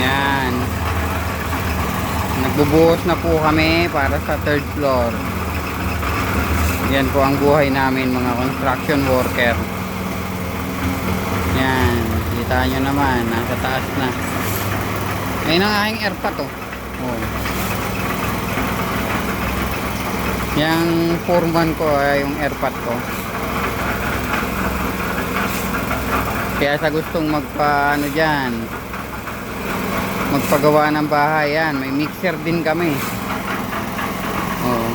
Yan. Nagbubuhos na po kami para sa third floor. Yan po ang buhay namin mga construction worker. Yan. Kita nyo naman. Nasa taas na. Ayun ang aking airpot oh. Oh. Yang foreman ko ay yung airpot ko. Kaya sa gustong magpa-ano dyan, magpagawa ng bahay yan, may mixer din kami. Oh.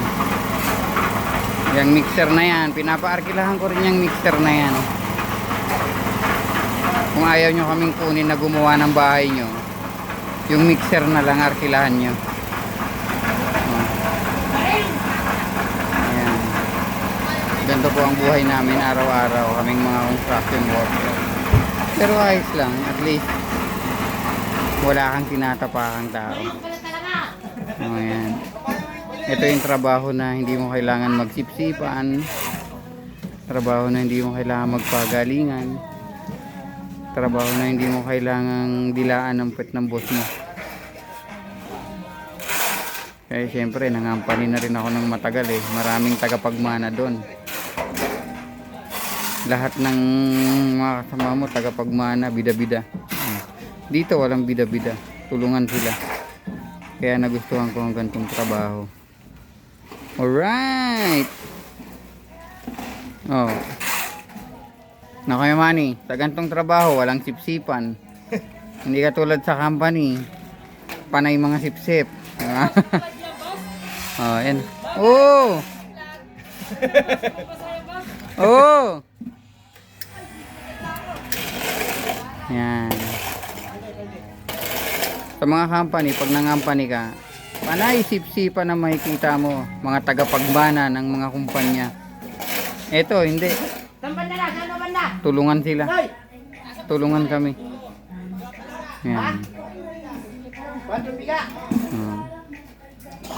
Yung mixer na yan, pinapaarkilahan ko rin yung mixer na yan. Kung ayaw nyo kaming kunin na gumawa ng bahay nyo, yung mixer na lang arkilahan nyo. Ayan. Ganito po ang buhay namin araw-araw, kaming mga construction worker. Pero ayos lang, at least wala kang tinatapakang tao. Ayan. Ito yung trabaho na hindi mo kailangan magsipsipan, trabaho na hindi mo kailangan magpagalingan, trabaho na hindi mo kailangang dilaan ng pet ng boss mo. Kaya siyempre nangampani na rin ako ng matagal eh. Maraming tagapagmana doon. Lahat ng mga kasama mo tagapagmana, bida-bida. Dito walang bida-bida, tulungan sila. Kaya nagustuhan ko ang ganitong trabaho. Alright. Oh. Nakuya Manny, sa ganitong trabaho walang sipsipan. Hindi ka tulad sa company, panay mga sipsip. Oh, yan. Oh. Oh. Yan. Sa mga company, pag nangampany ka, panay sipsipan na makikita mo, mga tagapagmana ng mga kumpanya. Eto, hindi. Tulungan sila. Tulungan kami. Yan.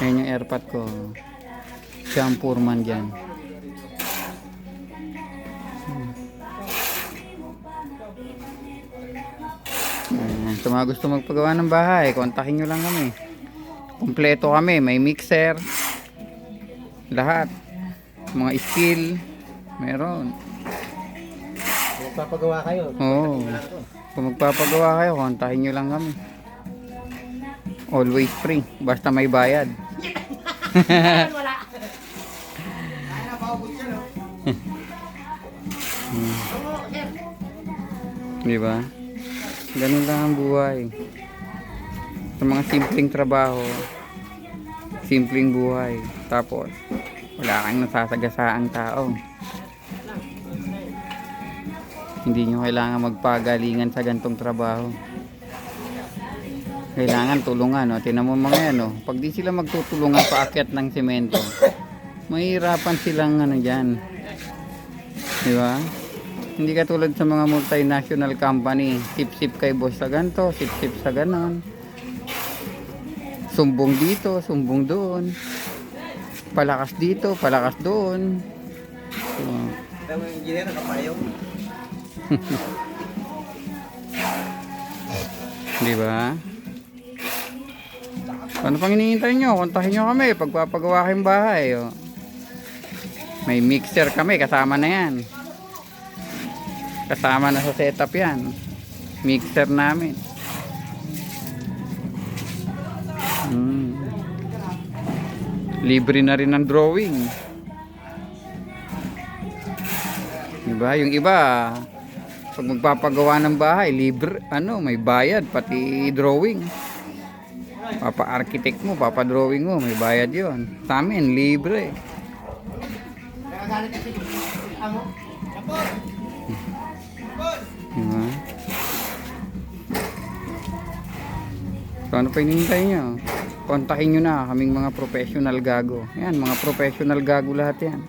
Yan yung airpot ko. Siya ang foreman dyan. Sa mga gusto magpagawa ng bahay, kontakin nyo lang kami. Kompleto kami, may mixer, lahat, mga skill meron. Kung magpapagawa kayo, oo, kung magpapagawa kayo, kontakin nyo lang kami. Always free, basta may bayad. wala. Diba? Ganun lang ang buhay. Sa mga simpleng trabaho, simpleng buhay. Tapos, wala kang nasasagasaang tao. Hindi nyo kailangan magpagalingan sa gantong trabaho. Kailangan tulungan. O, tinan mo mga yan. O. Pag di sila magtutulungan paakyat ng semento, mahirapan silang ano dyan. Diba? Hindi katulad sa mga multinational company, sip-sip kay boss sa ganito, sip-sip sa ganon. Sumbong dito, sumbong doon. Palakas dito, palakas doon. So, Pero yung engineer nakapayaw. di ba? Ano pang hinihintay nyo? Kontahin nyo kami pagpapagawa kayong bahay. O. May mixer kami, kasama na yan. Kasama na sa setup yan. Mixer namin. Libre na rin ang drawing. Diba? Yung iba, pag magpapagawa ng bahay, libre, ano, may bayad, pati drawing. Papa-architect mo, papa-drawing mo, may bayad yon. Sa amin, libre. Diba? So ano pa hinihintay nyo? Kontakin nyo na kaming mga professional gago. Yan, mga professional gago lahat yan.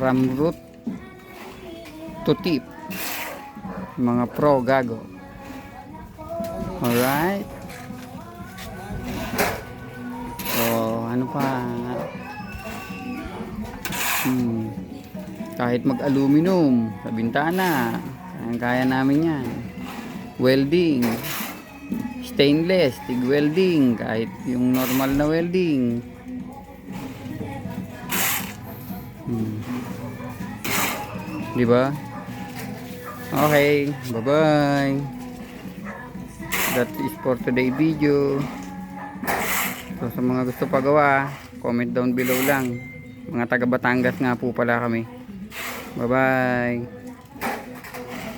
From root to tip. Mga pro gago. Alright. So ano pa? Kahit mag-aluminum sa bintana, Kaya namin yan. Welding. Stainless, TIG welding, kahit yung normal na welding. Di ba? Okay, bye-bye. That is for today video. So sa mga gusto pagawa, comment down below lang. Mga taga Batangas nga po pala kami. Bye-bye.